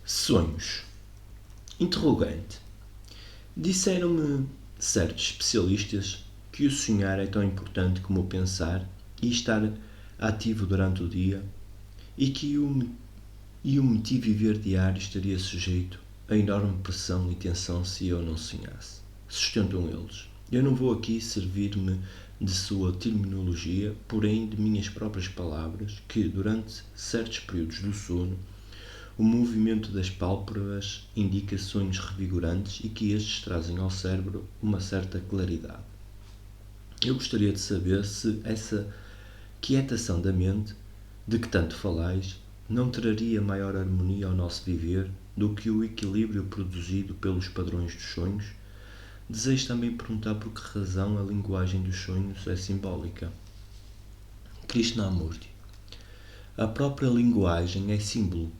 Sonhos. Interrogante. Disseram-me certos especialistas que o sonhar é tão importante como o pensar e estar ativo durante o dia e que o viver diário estaria sujeito a enorme pressão e tensão se eu não sonhasse. Sustentam eles. Eu não vou aqui servir-me de sua terminologia, porém de minhas próprias palavras, que durante certos períodos do sono o movimento das pálpebras indica sonhos revigorantes e que estes trazem ao cérebro uma certa claridade. Eu gostaria de saber se essa quietação da mente, de que tanto falais, não traria maior harmonia ao nosso viver do que o equilíbrio produzido pelos padrões dos sonhos. Desejo também perguntar por que razão a linguagem dos sonhos é simbólica. Krishnamurti. A própria linguagem é símbolo.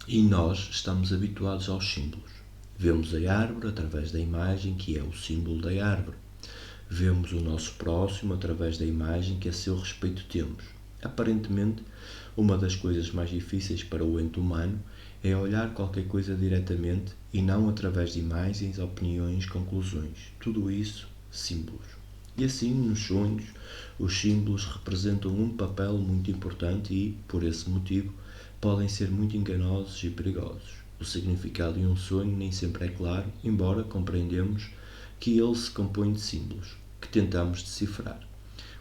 E nós estamos habituados aos símbolos. Vemos a árvore através da imagem que é o símbolo da árvore. Vemos o nosso próximo através da imagem que a seu respeito temos. Aparentemente, uma das coisas mais difíceis para o ente humano é olhar qualquer coisa diretamente e não através de imagens, opiniões, conclusões. Tudo isso, símbolos. E assim, nos sonhos, os símbolos representam um papel muito importante e, por esse motivo, podem ser muito enganosos e perigosos. O significado de um sonho nem sempre é claro, embora compreendemos que ele se compõe de símbolos, que tentamos decifrar.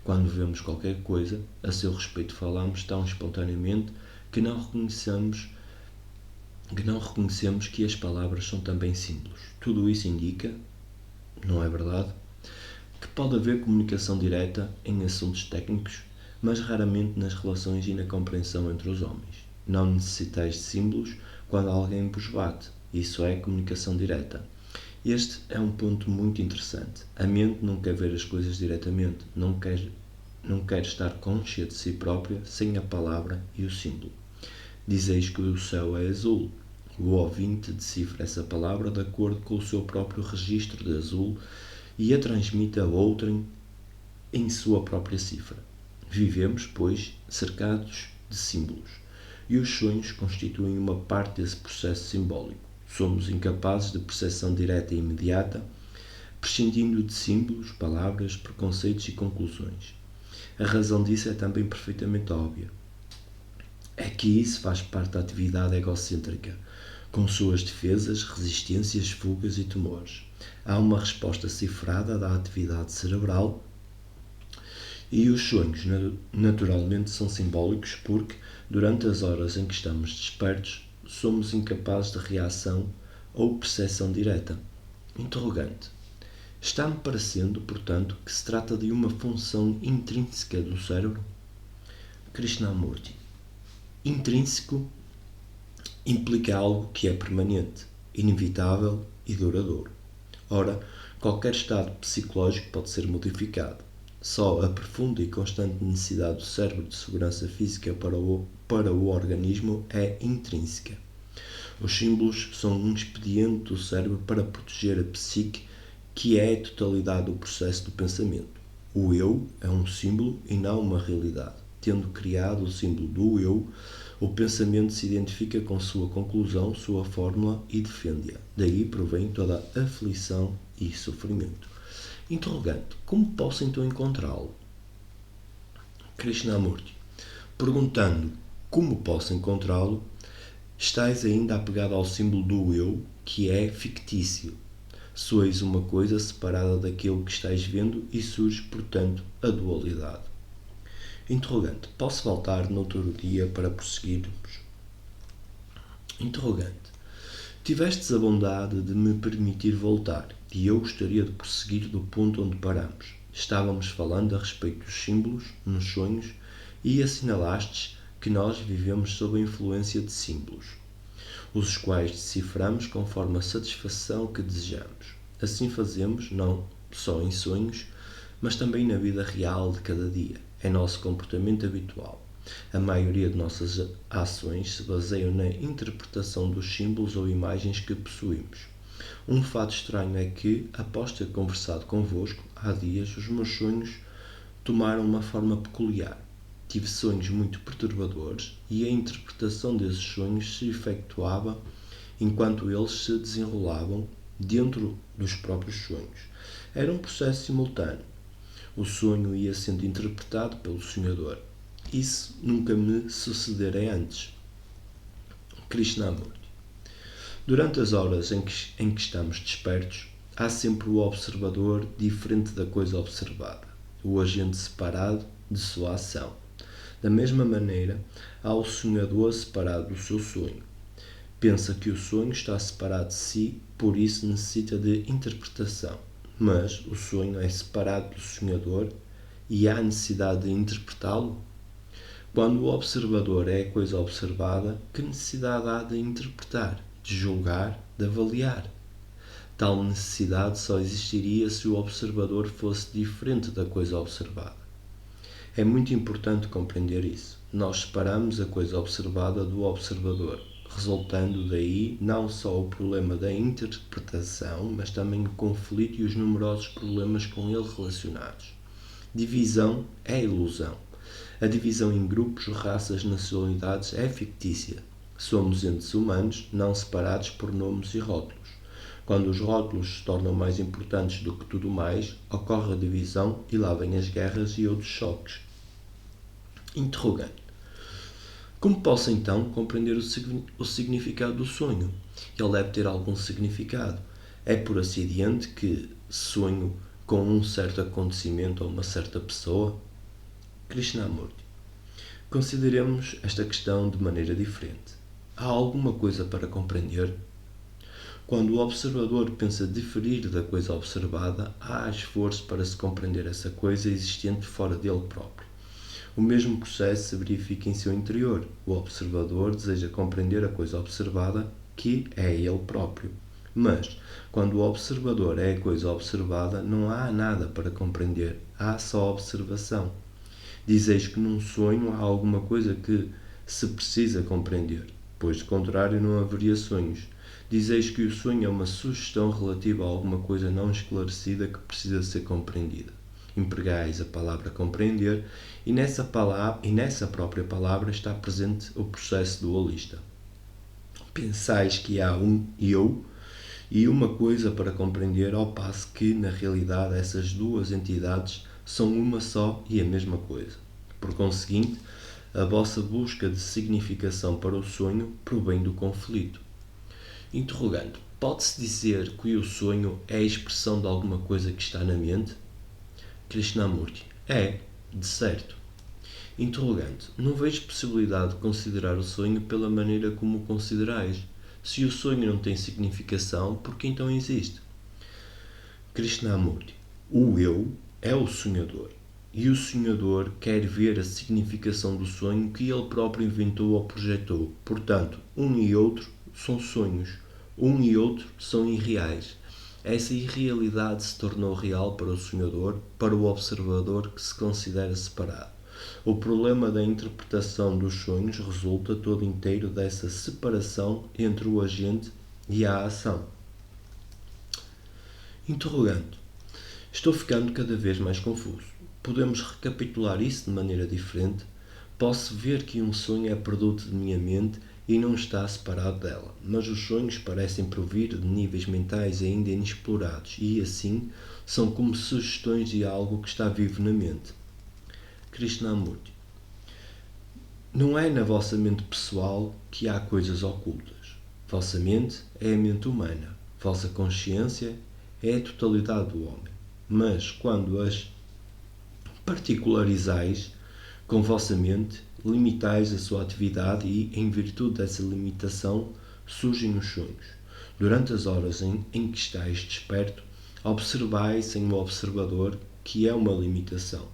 Quando vemos qualquer coisa, a seu respeito falamos tão espontaneamente que não reconhecemos que as palavras são também símbolos. Tudo isso indica, não é verdade, que pode haver comunicação direta em assuntos técnicos, mas raramente nas relações e na compreensão entre os homens. Não necessitais de símbolos quando alguém vos bate. Isso é comunicação direta. Este é um ponto muito interessante. A mente não quer ver as coisas diretamente, não quer estar consciente de si própria sem a palavra e o símbolo. Dizeis que o céu é azul. O ouvinte decifra essa palavra de acordo com o seu próprio registro de azul e a transmite a outrem em sua própria cifra. Vivemos, pois, cercados de símbolos. E os sonhos constituem uma parte desse processo simbólico. Somos incapazes de percepção direta e imediata, prescindindo de símbolos, palavras, preconceitos e conclusões. A razão disso é também perfeitamente óbvia. É que isso faz parte da atividade egocêntrica, com suas defesas, resistências, fugas e temores. Há uma resposta cifrada da atividade cerebral e os sonhos naturalmente são simbólicos porque, durante as horas em que estamos despertos, somos incapazes de reação ou percepção direta. Interrogante. Está-me parecendo, portanto, que se trata de uma função intrínseca do cérebro? Krishnamurti. Intrínseco implica algo que é permanente, inevitável e duradouro. Ora, qualquer estado psicológico pode ser modificado. Só a profunda e constante necessidade do cérebro de segurança física para o organismo é intrínseca. Os símbolos são um expediente do cérebro para proteger a psique, que é a totalidade do processo do pensamento. O eu é um símbolo e não uma realidade. Tendo criado o símbolo do eu, o pensamento se identifica com sua conclusão, sua fórmula e defende-a. Daí provém toda a aflição e sofrimento. Interrogante. Como posso então encontrá-lo? Krishnamurti. Perguntando como posso encontrá-lo, estais ainda apegado ao símbolo do eu, que é fictício. Sois uma coisa separada daquilo que estais vendo e surge, portanto, a dualidade. Interrogante. Posso voltar noutro dia para prosseguirmos? Interrogante. Tivestes a bondade de me permitir voltar e eu gostaria de prosseguir do ponto onde paramos. Estávamos falando a respeito dos símbolos nos sonhos e assinalastes que nós vivemos sob a influência de símbolos, os quais deciframos conforme a satisfação que desejamos. Assim fazemos, não só em sonhos, mas também na vida real de cada dia. É nosso comportamento habitual. A maioria de nossas ações se baseiam na interpretação dos símbolos ou imagens que possuímos. Um fato estranho é que, após ter conversado convosco, há dias, os meus sonhos tomaram uma forma peculiar. tive sonhos muito perturbadores e a interpretação desses sonhos se efetuava enquanto eles se desenrolavam dentro dos próprios sonhos. Era um processo simultâneo. O sonho ia sendo interpretado pelo sonhador. Isso nunca me sucedera antes. Krishnamurti. Durante as horas em que estamos despertos, há sempre o observador diferente da coisa observada, o agente separado de sua ação. Da mesma maneira, há o sonhador separado do seu sonho. Pensa que o sonho está separado de si, por isso necessita de interpretação. Mas o sonho é separado do sonhador e há necessidade de interpretá-lo? Quando o observador é a coisa observada, que necessidade há de interpretar, de julgar, de avaliar? Tal necessidade só existiria se o observador fosse diferente da coisa observada. É muito importante compreender isso. Nós separamos a coisa observada do observador, resultando daí não só o problema da interpretação, mas também o conflito e os numerosos problemas com ele relacionados. Divisão é ilusão. A divisão em grupos, raças, nacionalidades é fictícia. Somos entes humanos, não separados por nomes e rótulos. Quando os rótulos se tornam mais importantes do que tudo mais, ocorre a divisão e lá vêm as guerras e outros choques. Interrogante. Como posso então compreender o significado do sonho? Ele deve ter algum significado. É por acidente que sonho com um certo acontecimento ou uma certa pessoa? Krishnamurti. Consideremos esta questão de maneira diferente. Há alguma coisa para compreender? Quando o observador pensa diferir da coisa observada, há esforço para se compreender essa coisa existente fora dele próprio. O mesmo processo se verifica em seu interior. O observador deseja compreender a coisa observada, que é ele próprio. Mas, quando o observador é a coisa observada, não há nada para compreender, há só observação. Dizeis que num sonho há alguma coisa que se precisa compreender, pois, de contrário, não haveria sonhos. Dizeis que o sonho é uma sugestão relativa a alguma coisa não esclarecida que precisa ser compreendida. Empregais a palavra compreender e nessa própria palavra está presente o processo dualista. Pensais que há um eu e uma coisa para compreender, ao passo que, na realidade, essas duas entidades são uma só e a mesma coisa. Por conseguinte, a vossa busca de significação para o sonho provém do conflito. Interrogante. Pode-se dizer que o sonho é a expressão de alguma coisa que está na mente? Krishnamurti. É, de certo. Interrogante. Não vejo possibilidade de considerar o sonho pela maneira como o considerais. Se o sonho não tem significação, por que então existe? Krishnamurti. O eu é o sonhador. E o sonhador quer ver a significação do sonho que ele próprio inventou ou projetou. Portanto, um e outro são sonhos. Um e outro são irreais. Essa irrealidade se tornou real para o sonhador, para o observador que se considera separado. O problema da interpretação dos sonhos resulta todo inteiro dessa separação entre o agente e a ação. Interrogante. Estou ficando cada vez mais confuso. Podemos recapitular isso de maneira diferente? Posso ver que um sonho é produto de minha mente e não está separado dela, mas os sonhos parecem provir de níveis mentais ainda inexplorados e, assim, são como sugestões de algo que está vivo na mente. Krishnamurti. Não é na vossa mente pessoal que há coisas ocultas. Vossa mente é a mente humana. Vossa consciência é a totalidade do homem. Mas, quando as particularizais com vossa mente, limitais a sua atividade e, em virtude dessa limitação, surgem os sonhos. Durante as horas em que estáis desperto, observai sem o observador que é uma limitação.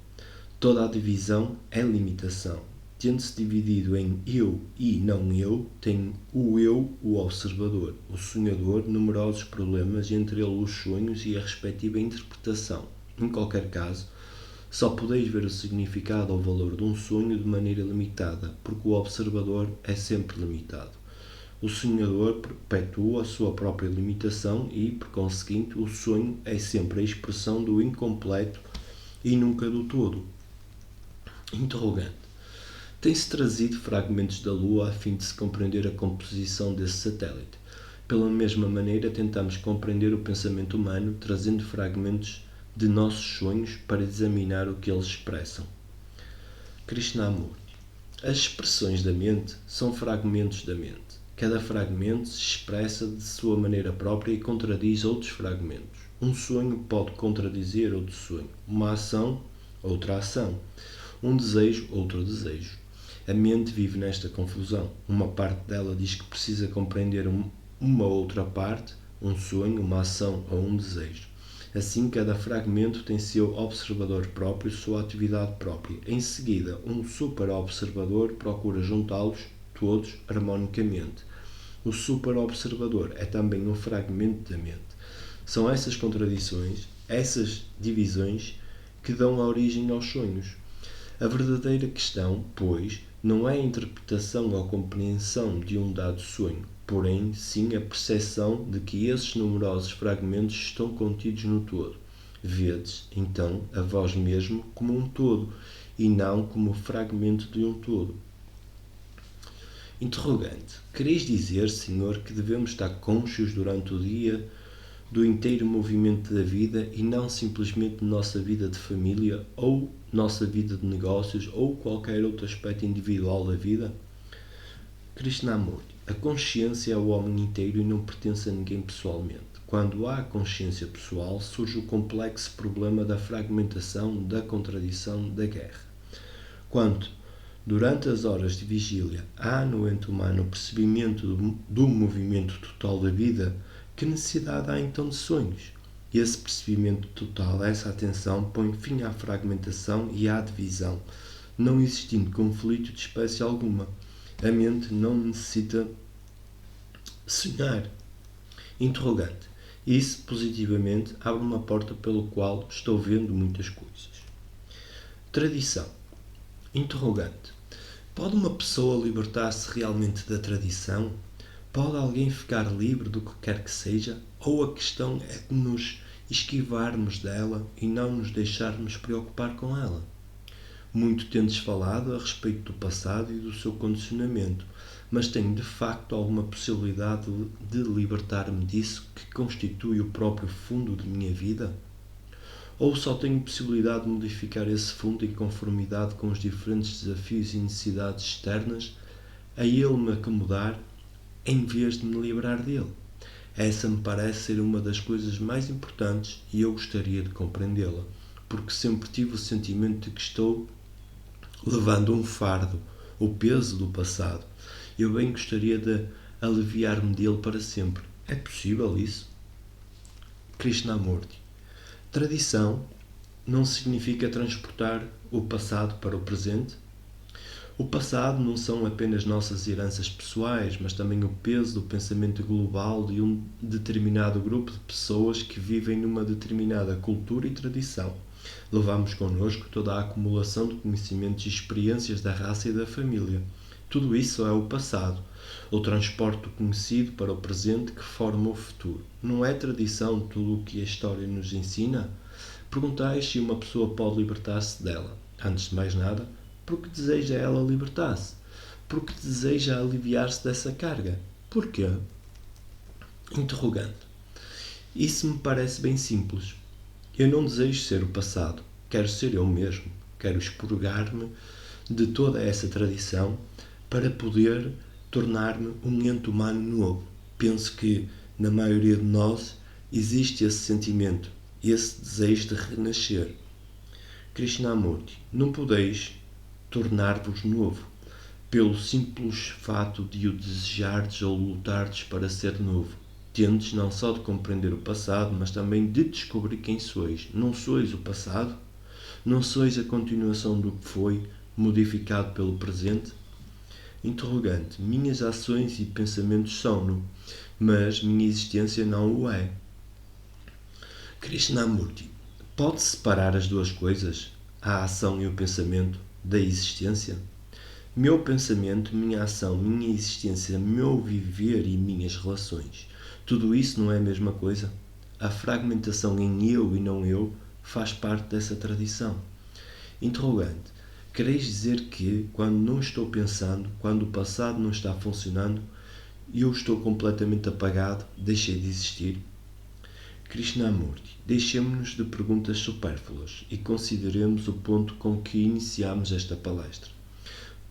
Toda a divisão é limitação. Tendo-se dividido em eu e não eu, tem o eu, o observador, o sonhador, numerosos problemas, entre eles os sonhos e a respectiva interpretação. Em qualquer caso, só podeis ver o significado ou valor de um sonho de maneira limitada, porque o observador é sempre limitado. O sonhador perpetua a sua própria limitação e, por conseguinte, o sonho é sempre a expressão do incompleto e nunca do todo. Interrogante. Tem-se trazido fragmentos da Lua a fim de se compreender a composição desse satélite. Pela mesma maneira, tentamos compreender o pensamento humano, trazendo fragmentos de nossos sonhos para examinar o que eles expressam. Krishnamurti. As expressões da mente são fragmentos da mente. Cada fragmento se expressa de sua maneira própria e contradiz outros fragmentos. Um sonho pode contradizer outro sonho. Uma ação, outra ação. Um desejo, outro desejo. A mente vive nesta confusão. Uma parte dela diz que precisa compreender uma outra parte, um sonho, uma ação ou um desejo. Assim, cada fragmento tem seu observador próprio, sua atividade própria. Em seguida, um super-observador procura juntá-los todos harmonicamente. O super-observador é também um fragmento da mente. São essas contradições, essas divisões, que dão origem aos sonhos. A verdadeira questão, pois, não é a interpretação ou compreensão de um dado sonho, porém, sim a percepção de que esses numerosos fragmentos estão contidos no todo. Vedes, então, a vós mesmo como um todo, e não como fragmento de um todo. Interrogante. Quereis dizer, Senhor, que devemos estar cônscios durante o dia do inteiro movimento da vida e não simplesmente nossa vida de família ou nossa vida de negócios ou qualquer outro aspecto individual da vida? Krishnamurti. A consciência é o homem inteiro e não pertence a ninguém pessoalmente. Quando há consciência pessoal, surge o complexo problema da fragmentação, da contradição, da guerra. Quando, durante as horas de vigília, há no ente humano o percebimento do movimento total da vida, que necessidade há então de sonhos? Esse percebimento total, essa atenção, põe fim à fragmentação e à divisão, não existindo conflito de espécie alguma. A mente não necessita sonhar. Interrogante. Isso, positivamente, abre uma porta pelo qual estou vendo muitas coisas. Tradição. Interrogante. Pode uma pessoa libertar-se realmente da tradição? Pode alguém ficar livre do que quer que seja? Ou a questão é de nos esquivarmos dela e não nos deixarmos preocupar com ela? Muito tendes falado a respeito do passado e do seu condicionamento, mas tenho de facto alguma possibilidade de libertar-me disso que constitui o próprio fundo de minha vida? Ou só tenho possibilidade de modificar esse fundo em conformidade com os diferentes desafios e necessidades externas, a ele me acomodar, em vez de me livrar dele? Essa me parece ser uma das coisas mais importantes e eu gostaria de compreendê-la, porque sempre tive o sentimento de que estou levando um fardo, o peso do passado. Eu bem gostaria de aliviar-me dele para sempre. É possível isso? Krishnamurti. Tradição não significa transportar o passado para o presente? O passado não são apenas nossas heranças pessoais, mas também o peso do pensamento global de um determinado grupo de pessoas que vivem numa determinada cultura e tradição. Levamos connosco toda a acumulação de conhecimentos e experiências da raça e da família. Tudo isso é o passado, o transporte do conhecido para o presente que forma o futuro. Não é tradição tudo o que a história nos ensina? Perguntais se uma pessoa pode libertar-se dela. Antes de mais nada, porque deseja ela libertar-se? Porque deseja aliviar-se dessa carga? Porquê? Interrogante. Isso me parece bem simples. Eu não desejo ser o passado. Quero ser eu mesmo. Quero expurgar-me de toda essa tradição para poder tornar-me um ente humano novo. Penso que, na maioria de nós, existe esse sentimento, esse desejo de renascer. Krishnamurti. Não podeis tornar-vos novo, pelo simples fato de o desejardes ou lutardes para ser novo. Tendes não só de compreender o passado, mas também de descobrir quem sois. Não sois o passado? Não sois a continuação do que foi, modificado pelo presente? Interrogante. Minhas ações e pensamentos são-no, mas minha existência não o é. Krishnamurti. Pode-se separar as duas coisas, a ação e o pensamento, da existência? Meu pensamento, minha ação, minha existência, meu viver e minhas relações, tudo isso não é a mesma coisa? A fragmentação em eu e não eu faz parte dessa tradição. Interrogante. Quereis dizer que, quando não estou pensando, quando o passado não está funcionando, eu estou completamente apagado, deixei de existir? Krishnamurti, deixemo-nos de perguntas supérfluas e consideremos o ponto com que iniciamos esta palestra.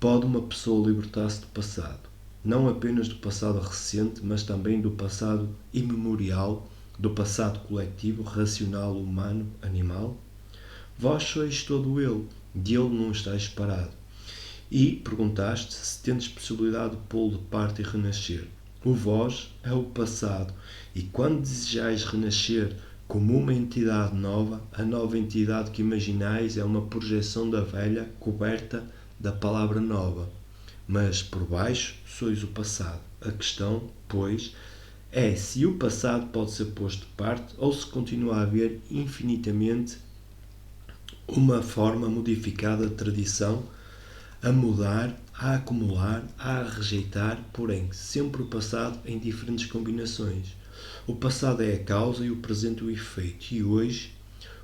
Pode uma pessoa libertar-se do passado? Não apenas do passado recente, mas também do passado imemorial, do passado coletivo, racional, humano, animal? Vós sois todo ele, de ele não estáis separado. E perguntaste se tendes possibilidade de pô-lo de parte e renascer. O vós é o passado, e quando desejais renascer como uma entidade nova, a nova entidade que imaginais é uma projeção da velha coberta da palavra nova. Mas por baixo sois o passado. A questão, pois, é se o passado pode ser posto de parte ou se continua a haver infinitamente uma forma modificada de tradição a mudar, a acumular, a rejeitar, porém, sempre o passado em diferentes combinações. O passado é a causa e o presente o efeito, e hoje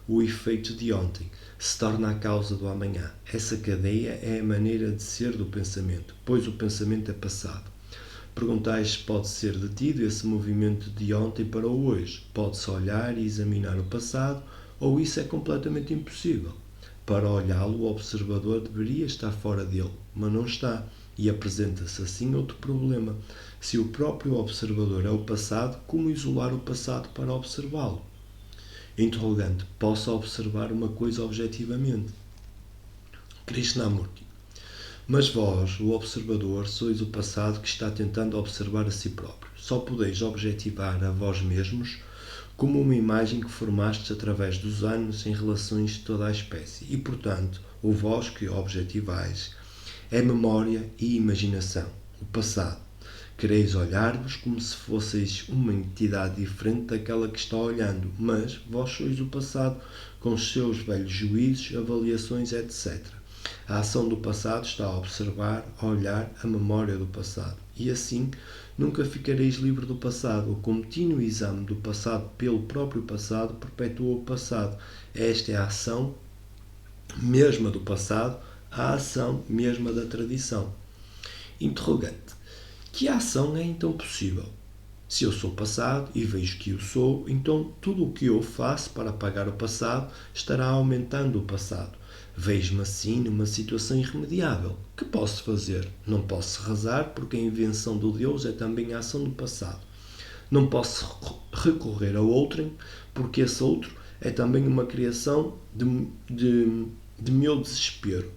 o efeito de ontem se torna a causa do amanhã. Essa cadeia é a maneira de ser do pensamento, pois o pensamento é passado. Perguntais se pode ser detido esse movimento de ontem para o hoje. Pode-se olhar e examinar o passado, ou isso é completamente impossível. Para olhá-lo, o observador deveria estar fora dele, mas não está, e apresenta-se assim outro problema. Se o próprio observador é o passado, como isolar o passado para observá-lo? Interrogante: posso observar uma coisa objetivamente? Krishnamurti: mas vós, o observador, sois o passado que está tentando observar a si próprio. Só podeis objetivar a vós mesmos como uma imagem que formastes através dos anos em relações de toda a espécie. E, portanto, o vós que objetivais é memória e imaginação, o passado. Quereis olhar-vos como se fosseis uma entidade diferente daquela que está olhando, mas vós sois o passado, com os seus velhos juízos, avaliações, etc. A ação do passado está a observar, a olhar a memória do passado. E assim, nunca ficareis livre do passado. O contínuo exame do passado pelo próprio passado perpetua o passado. Esta é a ação mesma do passado, a ação mesma da tradição. Interrogante: que ação é então possível? Se eu sou passado e vejo que o sou, então tudo o que eu faço para apagar o passado estará aumentando o passado. Vejo-me assim numa situação irremediável. Que posso fazer? Não posso rezar, porque a invenção do Deus é também a ação do passado. Não posso recorrer a outrem, porque esse outro é também uma criação de meu desespero.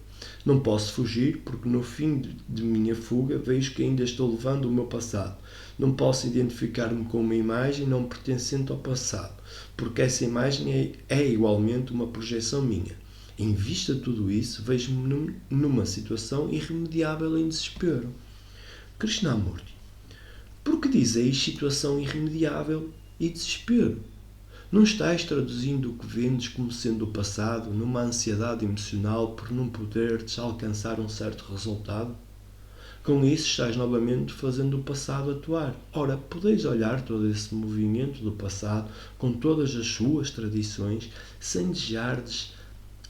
Não posso fugir, porque no fim de minha fuga vejo que ainda estou levando o meu passado. Não posso identificar-me com uma imagem não pertencente ao passado, porque essa imagem é igualmente uma projeção minha. Em vista de tudo isso, vejo-me numa situação irremediável em desespero. Krishnamurti: por que dizeis situação irremediável e desespero? Não estáis traduzindo o que vendes como sendo o passado numa ansiedade emocional por não poderes alcançar um certo resultado? Com isso estás novamente fazendo o passado atuar. Ora, podeis olhar todo esse movimento do passado com todas as suas tradições, sem desejardes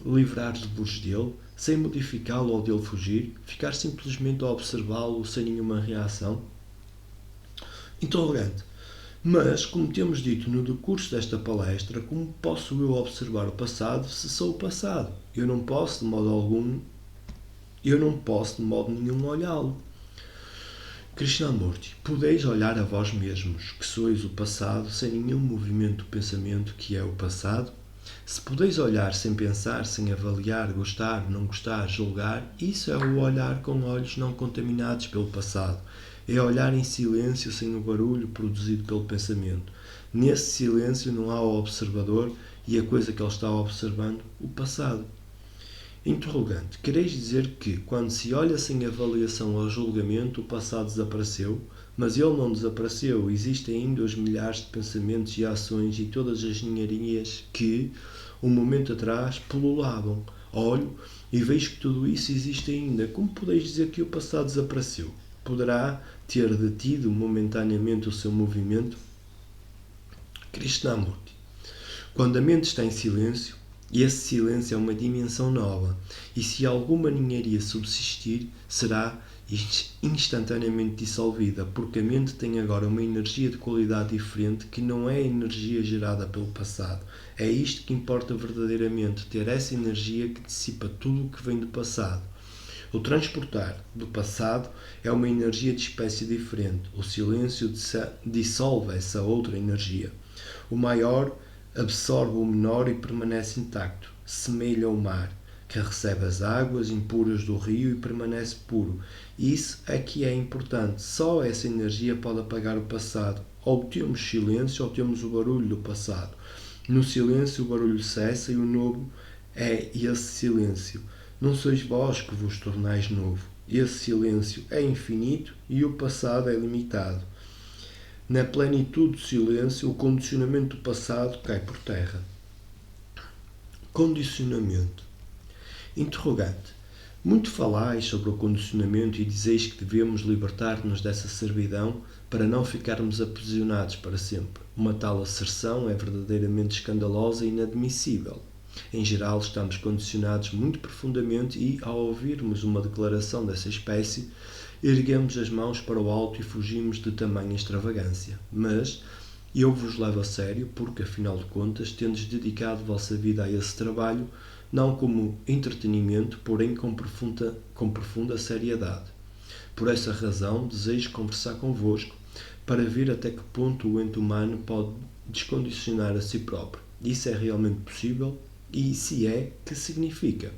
livrar-vos dele, sem modificá-lo ou dele fugir, ficar simplesmente a observá-lo sem nenhuma reação? Interrogante: mas, como temos dito no decurso desta palestra, como posso eu observar o passado se sou o passado? Eu não posso de modo nenhum olhá-lo. Krishnamurti: podeis olhar a vós mesmos, que sois o passado, sem nenhum movimento do pensamento que é o passado? Se podeis olhar sem pensar, sem avaliar, gostar, não gostar, julgar, isso é o olhar com olhos não contaminados pelo passado. É olhar em silêncio, sem o barulho produzido pelo pensamento. Nesse silêncio não há o observador e a coisa que ele está observando, o passado. Interrogante: quereis dizer que, quando se olha sem avaliação ao julgamento, o passado desapareceu? Mas ele não desapareceu, existem ainda os milhares de pensamentos e ações e todas as ninharias que, um momento atrás, pululavam. Olho e vejo que tudo isso existe ainda. Como podeis dizer que o passado desapareceu? Poderá ter detido momentaneamente o seu movimento? Krishnamurti: quando a mente está em silêncio, Esse silêncio é uma dimensão nova, e se alguma ninharia subsistir, será instantaneamente dissolvida, porque a mente tem agora uma energia de qualidade diferente que não é a energia gerada pelo passado. É isto que importa verdadeiramente, ter essa energia que dissipa tudo o que vem do passado. O transportar do passado é uma energia de espécie diferente. O silêncio dissolve essa outra energia. O maior absorve o menor e permanece intacto. Semelha ao mar, que recebe as águas impuras do rio e permanece puro. Isso é que é importante. Só essa energia pode apagar o passado. Ou temos silêncio ou temos o barulho do passado. No silêncio o barulho cessa e o novo é esse silêncio. Não sois vós que vos tornais novo. Esse silêncio é infinito e o passado é limitado. Na plenitude do silêncio, o condicionamento do passado cai por terra. Condicionamento. Interrogante. Muito falais sobre o condicionamento e dizeis que devemos libertar-nos dessa servidão para não ficarmos aprisionados para sempre. Uma tal asserção é verdadeiramente escandalosa e inadmissível. Em geral, estamos condicionados muito profundamente e, ao ouvirmos uma declaração dessa espécie, erguemos as mãos para o alto e fugimos de tamanha extravagância. Mas eu vos levo a sério porque, afinal de contas, tendes dedicado vossa vida a esse trabalho, não como entretenimento, porém com profunda seriedade. Por essa razão, desejo conversar convosco para ver até que ponto o ente humano pode descondicionar a si próprio. Isso é realmente possível? E se é, que significa?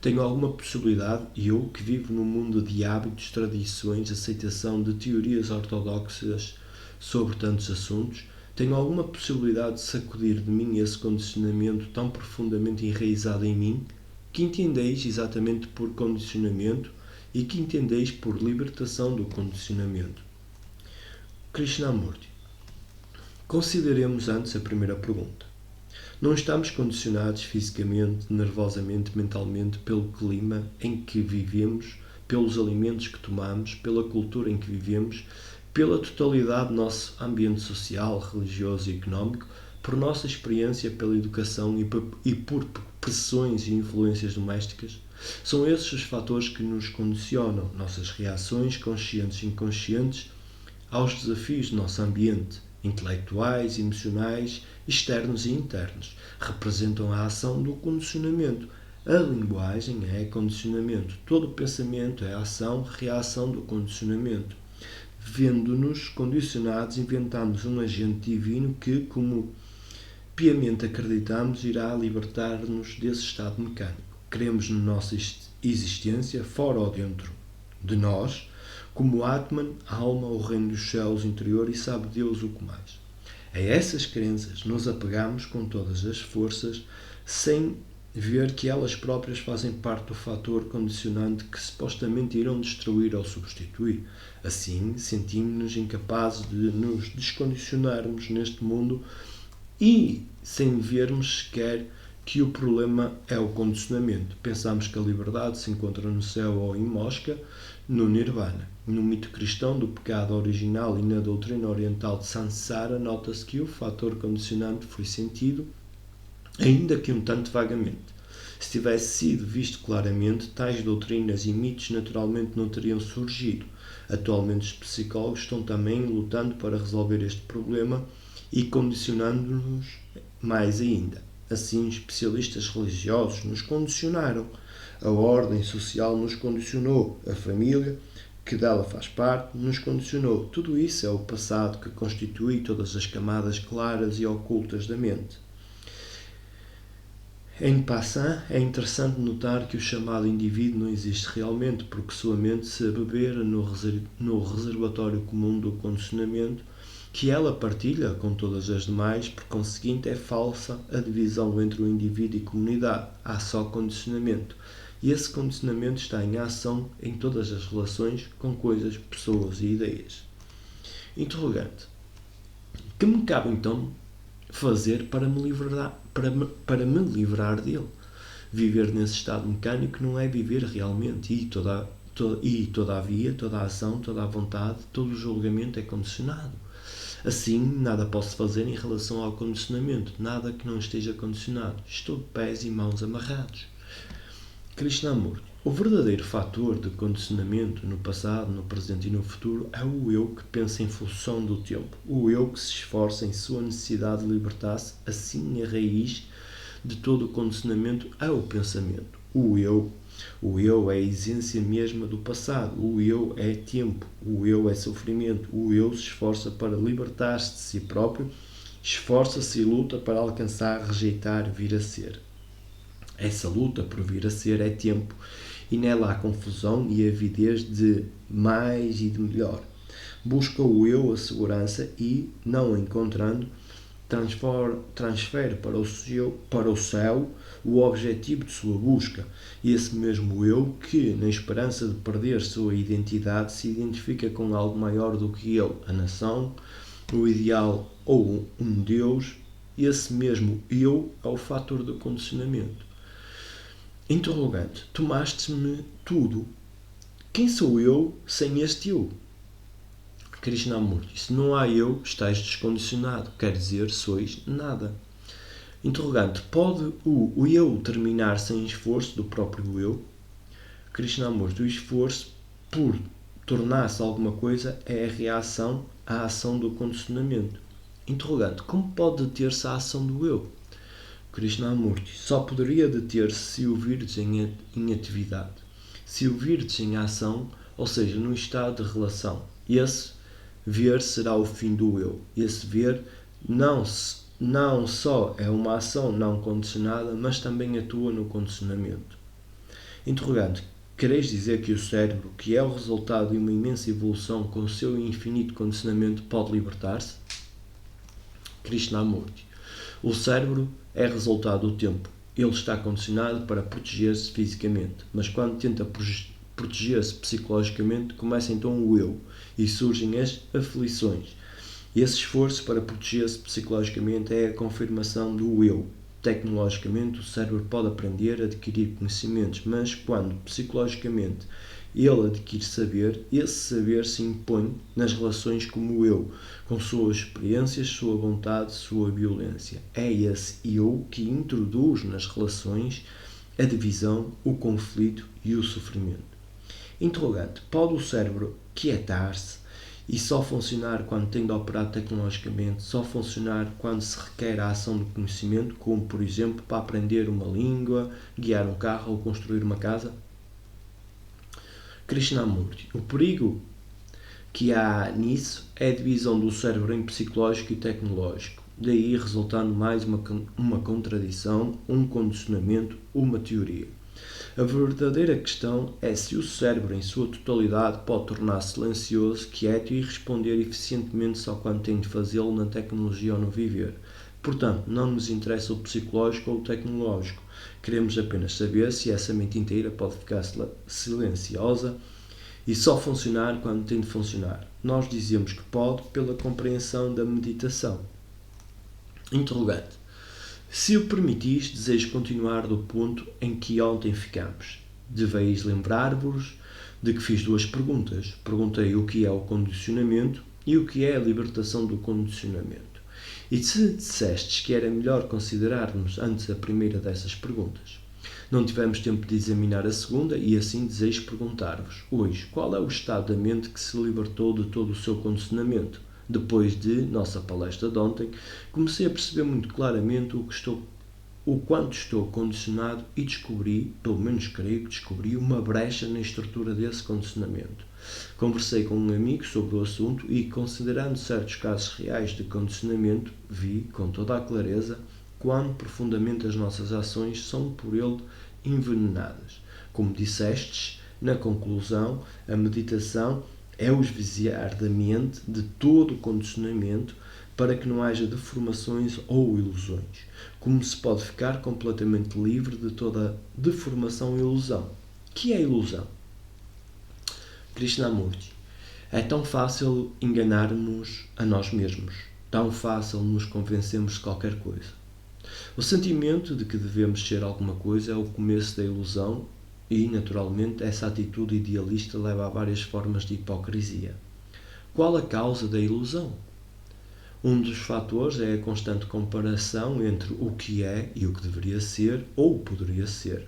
Tenho alguma possibilidade, eu que vivo num mundo de hábitos, tradições, aceitação de teorias ortodoxas sobre tantos assuntos, tenho alguma possibilidade de sacudir de mim esse condicionamento tão profundamente enraizado em mim, que entendeis exatamente por condicionamento e que entendeis por libertação do condicionamento. Krishnamurti. Consideremos antes a primeira pergunta. Não estamos condicionados fisicamente, nervosamente, mentalmente pelo clima em que vivemos, pelos alimentos que tomamos, pela cultura em que vivemos, pela totalidade do nosso ambiente social, religioso e económico, por nossa experiência pela educação e por pressões e influências domésticas. São esses os fatores que nos condicionam, nossas reações, conscientes e inconscientes, aos desafios do nosso ambiente, intelectuais, emocionais, externos e internos, representam a ação do condicionamento. A linguagem é condicionamento. Todo pensamento é ação, reação do condicionamento. Vendo-nos condicionados, inventamos um agente divino que, como piamente acreditamos, irá libertar-nos desse estado mecânico. Cremos na nossa existência, fora ou dentro de nós, como Atman, a alma, o reino dos céus interior e sabe Deus o que mais. A essas crenças nos apegamos com todas as forças, sem ver que elas próprias fazem parte do fator condicionante que supostamente irão destruir ou substituir. Assim, sentimos-nos incapazes de nos descondicionarmos neste mundo e sem vermos sequer que o problema é o condicionamento. Pensamos que a liberdade se encontra no céu ou em Mosca, no Nirvana. No mito cristão do pecado original e na doutrina oriental de Sansara, nota-se que o fator condicionante foi sentido, ainda que um tanto vagamente. Se tivesse sido visto claramente, tais doutrinas e mitos naturalmente não teriam surgido. Atualmente os psicólogos estão também lutando para resolver este problema e condicionando-nos mais ainda. Assim, especialistas religiosos nos condicionaram, a ordem social nos condicionou, a família, que dela faz parte, nos condicionou. Tudo isso é o passado que constitui todas as camadas claras e ocultas da mente. Em passant, é interessante notar que o chamado indivíduo não existe realmente, porque sua mente se abebera no reservatório comum do condicionamento, que ela partilha com todas as demais, por conseguinte é falsa a divisão entre o indivíduo e comunidade. Há só condicionamento. E esse condicionamento está em ação em todas as relações com coisas, pessoas e ideias. Interrogante. Que me cabe então fazer para me livrar dele? Viver nesse estado mecânico não é viver realmente e todavia, toda a ação, toda a vontade, todo o julgamento é condicionado. Assim, nada posso fazer em relação ao condicionamento, nada que não esteja condicionado. Estou de pés e mãos amarrados. Krishnamurti. O verdadeiro fator de condicionamento no passado, no presente e no futuro é o eu que pensa em função do tempo. O eu que se esforça em sua necessidade de libertar-se. Assim, a raiz de todo o condicionamento é o pensamento. O eu é a essência mesma do passado. O eu é tempo. O eu é sofrimento. O eu se esforça para libertar-se de si próprio, esforça-se e luta para alcançar, rejeitar, vir a ser. Essa luta por vir a ser é tempo, e nela há confusão e avidez de mais e de melhor. Busca o eu a segurança e, não a encontrando, transfere para o céu o objetivo de sua busca. E esse mesmo eu que, na esperança de perder sua identidade, se identifica com algo maior do que ele, a nação, o ideal ou um Deus, esse mesmo eu é o fator do condicionamento. Interrogante. Tomaste-me tudo. Quem sou eu sem este eu? Krishnamurti. Se não há eu, estás descondicionado. Quer dizer, sois nada. Interrogante. Pode o eu terminar sem esforço do próprio eu? Krishnamurti. O esforço por tornar-se alguma coisa é a reação à ação do condicionamento. Interrogante. Como pode deter-se a ação do eu? Krishnamurti. Só poderia deter-se se o virdes em atividade. Se o virdes em ação, ou seja, num estado de relação. Esse ver será o fim do eu. Esse ver não só é uma ação não condicionada, mas também atua no condicionamento. Interrogante. Quereis dizer que o cérebro, que é o resultado de uma imensa evolução com o seu infinito condicionamento, pode libertar-se? Krishnamurti. O cérebro é resultado do tempo. Ele está condicionado para proteger-se fisicamente, mas quando tenta proteger-se psicologicamente, começa então o eu e surgem as aflições. Esse esforço para proteger-se psicologicamente é a confirmação do eu. Tecnologicamente, o cérebro pode aprender a adquirir conhecimentos, mas quando psicologicamente ele adquire saber, esse saber se impõe nas relações como o eu, com suas experiências, sua vontade, sua violência. É esse eu que introduz nas relações a divisão, o conflito e o sofrimento. Interrogante. Pode o cérebro quietar-se e só funcionar quando tem de operar tecnologicamente, só funcionar quando se requer a ação do conhecimento, como, por exemplo, para aprender uma língua, guiar um carro ou construir uma casa? Krishnamurti. O perigo que há nisso é a divisão do cérebro em psicológico e tecnológico. Daí resultando mais uma contradição, um condicionamento, uma teoria. A verdadeira questão é se o cérebro em sua totalidade pode tornar-se silencioso, quieto e responder eficientemente só quando tem de fazê-lo na tecnologia ou no viver. Portanto, não nos interessa o psicológico ou o tecnológico. Queremos apenas saber se essa mente inteira pode ficar silenciosa e só funcionar quando tem de funcionar. Nós dizemos que pode pela compreensão da meditação. Interrogante. Se o permitis, desejo continuar do ponto em que ontem ficamos. Deveis lembrar-vos de que fiz duas perguntas. Perguntei o que é o condicionamento e o que é a libertação do condicionamento. E se dissestes que era melhor considerarmos antes a primeira dessas perguntas. Não tivemos tempo de examinar a segunda e assim desejo perguntar-vos, hoje, qual é o estado da mente que se libertou de todo o seu condicionamento? Depois de nossa palestra de ontem, comecei a perceber muito claramente o quanto estou condicionado e descobri, pelo menos creio que descobri, uma brecha na estrutura desse condicionamento. Conversei com um amigo sobre o assunto e, considerando certos casos reais de condicionamento, vi, com toda a clareza, quão profundamente as nossas ações são por ele envenenadas. Como dissestes, na conclusão, a meditação é o esvaziar da mente de todo o condicionamento para que não haja deformações ou ilusões. Como se pode ficar completamente livre de toda deformação e ilusão? Que é ilusão? Krishnamurti. É tão fácil enganarmos a nós mesmos, tão fácil nos convencermos de qualquer coisa. O sentimento de que devemos ser alguma coisa é o começo da ilusão e, naturalmente, essa atitude idealista leva a várias formas de hipocrisia. Qual a causa da ilusão? Um dos fatores é a constante comparação entre o que é e o que deveria ser ou poderia ser.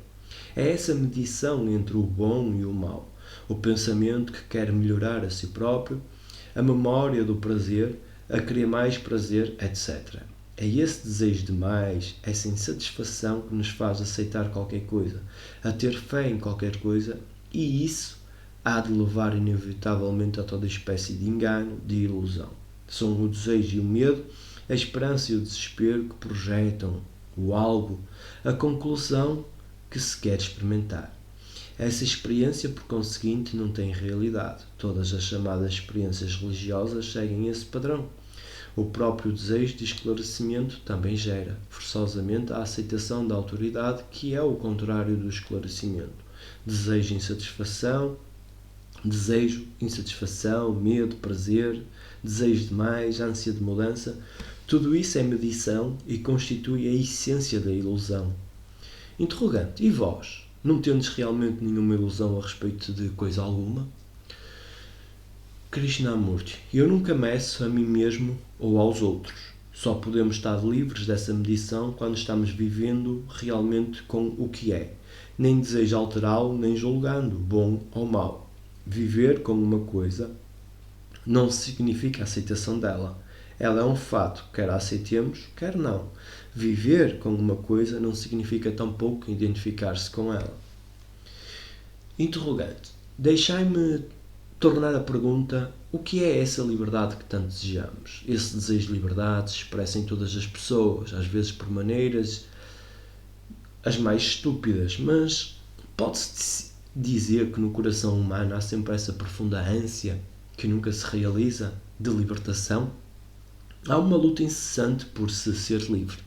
É essa medição entre o bom e o mau, o pensamento que quer melhorar a si próprio, a memória do prazer, a querer mais prazer, etc. É esse desejo de mais, essa insatisfação que nos faz aceitar qualquer coisa, a ter fé em qualquer coisa, e isso há de levar inevitavelmente a toda espécie de engano, de ilusão. São o desejo e o medo, a esperança e o desespero que projetam o algo, a conclusão que se quer experimentar. Essa experiência, por conseguinte, não tem realidade. Todas as chamadas experiências religiosas seguem esse padrão. O próprio desejo de esclarecimento também gera, forçosamente, a aceitação da autoridade, que é o contrário do esclarecimento. Desejo, insatisfação, medo, prazer, desejo de mais, ânsia de mudança, tudo isso é medição e constitui a essência da ilusão. Interrogante: e vós? Não tendes realmente nenhuma ilusão a respeito de coisa alguma? Krishnamurti: eu nunca meço a mim mesmo ou aos outros. Só podemos estar livres dessa medição quando estamos vivendo realmente com o que é. Nem desejo alterá-lo, nem julgando, bom ou mau. Viver com uma coisa não significa a aceitação dela. Ela é um fato, quer a aceitemos, quer não. Viver com uma coisa não significa tampouco identificar-se com ela. Interrogante: deixai-me tornar a pergunta: o que é essa liberdade que tanto desejamos? Esse desejo de liberdade se expressa em todas as pessoas, às vezes por maneiras as mais estúpidas, mas pode-se dizer que no coração humano há sempre essa profunda ânsia que nunca se realiza, de libertação? Há uma luta incessante por se ser livre.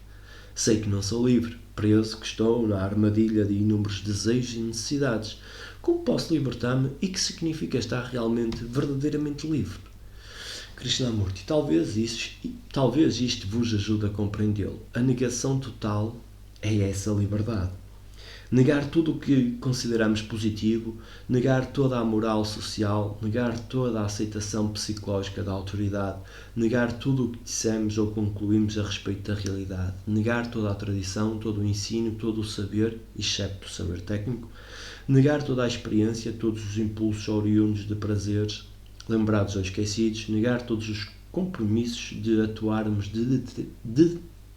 Sei que não sou livre, preso que estou na armadilha de inúmeros desejos e necessidades. Como posso libertar-me e que significa estar realmente, verdadeiramente livre? Krishnamurti: talvez isto vos ajude a compreendê-lo. A negação total é essa liberdade. Negar tudo o que consideramos positivo, negar toda a moral social, negar toda a aceitação psicológica da autoridade, negar tudo o que dissemos ou concluímos a respeito da realidade, negar toda a tradição, todo o ensino, todo o saber, excepto o saber técnico, negar toda a experiência, todos os impulsos oriundos de prazeres, lembrados ou esquecidos, negar todos os compromissos de atuarmos de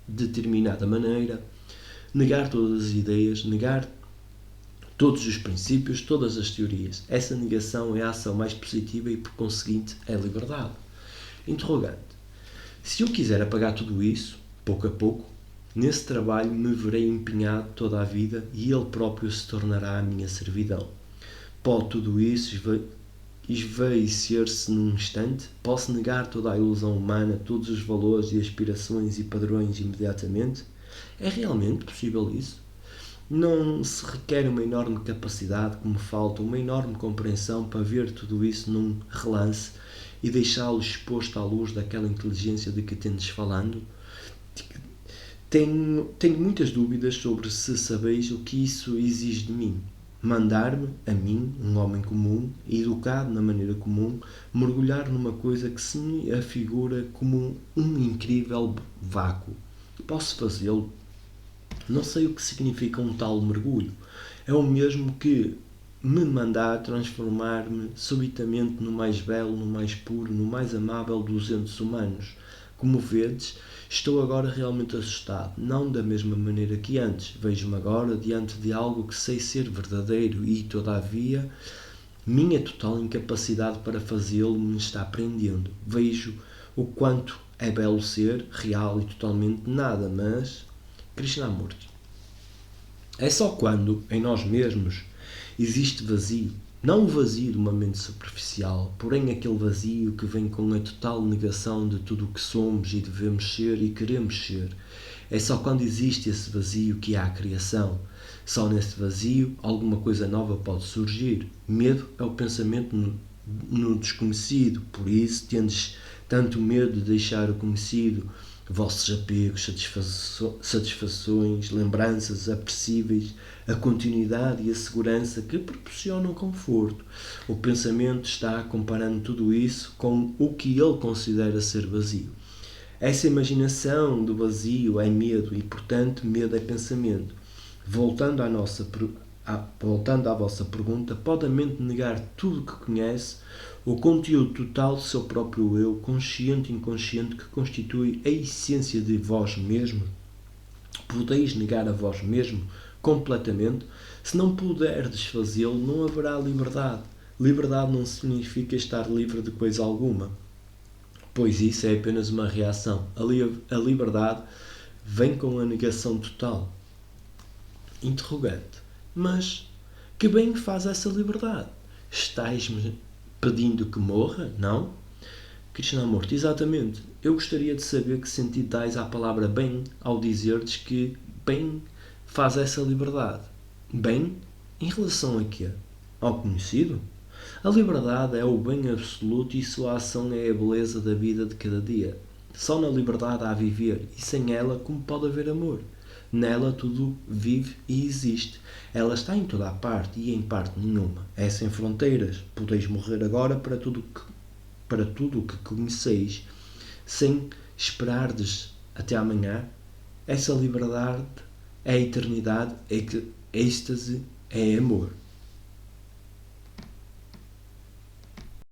determinada maneira, negar todas as ideias, negar todos os princípios, todas as teorias. Essa negação é a ação mais positiva e, por conseguinte, é liberdade. Interrogante: se eu quiser apagar tudo isso, pouco a pouco, nesse trabalho me verei empenhado toda a vida e ele próprio se tornará a minha servidão. Pode tudo isso esvaecer-se num instante? Posso negar toda a ilusão humana, todos os valores e aspirações e padrões imediatamente? É realmente possível isso? Não se requer uma enorme capacidade que me falta, uma enorme compreensão para ver tudo isso num relance e deixá-lo exposto à luz daquela inteligência de que tendes falando? Tenho muitas dúvidas sobre se sabeis o que isso exige de mim. Mandar-me, a mim, um homem comum, educado na maneira comum, mergulhar numa coisa que se me afigura como um incrível vácuo. Posso fazê-lo? Não sei o que significa um tal mergulho. É o mesmo que me mandar transformar-me subitamente no mais belo, no mais puro, no mais amável dos entes humanos. Como vedes, estou agora realmente assustado, não da mesma maneira que antes. Vejo-me agora diante de algo que sei ser verdadeiro e, todavia, minha total incapacidade para fazê-lo me está prendendo. Vejo o quanto é belo ser, real e totalmente nada, mas... Krishnamurti: é só quando, em nós mesmos, existe vazio, não o vazio de uma mente superficial, porém aquele vazio que vem com a total negação de tudo o que somos e devemos ser e queremos ser. É só quando existe esse vazio que há a criação. Só nesse vazio alguma coisa nova pode surgir. Medo é o pensamento no desconhecido, por isso tendes tanto medo de deixar o conhecido, vossos apegos, satisfações, lembranças apreciáveis, a continuidade e a segurança que proporcionam conforto. O pensamento está comparando tudo isso com o que ele considera ser vazio. Essa imaginação do vazio é medo e, portanto, medo é pensamento. Voltando à vossa pergunta, pode a mente negar tudo que conhece, o conteúdo total do seu próprio eu, consciente e inconsciente, que constitui a essência de vós mesmo? Podeis negar a vós mesmo completamente? Se não puderdes fazê-lo, não haverá liberdade. Liberdade não significa estar livre de coisa alguma, pois isso é apenas uma reação. A liberdade vem com a negação total. Interrogante. Mas que bem faz essa liberdade? Estais-me pedindo que morra? Não? Krishnamurti, exatamente. Eu gostaria de saber que sentido dais à palavra bem ao dizeres que bem faz essa liberdade. Bem? Em relação a quê? Ao conhecido? A liberdade é o bem absoluto e sua ação é a beleza da vida de cada dia. Só na liberdade há viver, e sem ela como pode haver amor? Nela tudo vive e existe. Ela está em toda a parte e em parte nenhuma. É sem fronteiras. Podeis morrer agora para tudo o que conheceis, sem esperardes até amanhã. Essa liberdade é a eternidade, é êxtase, é amor.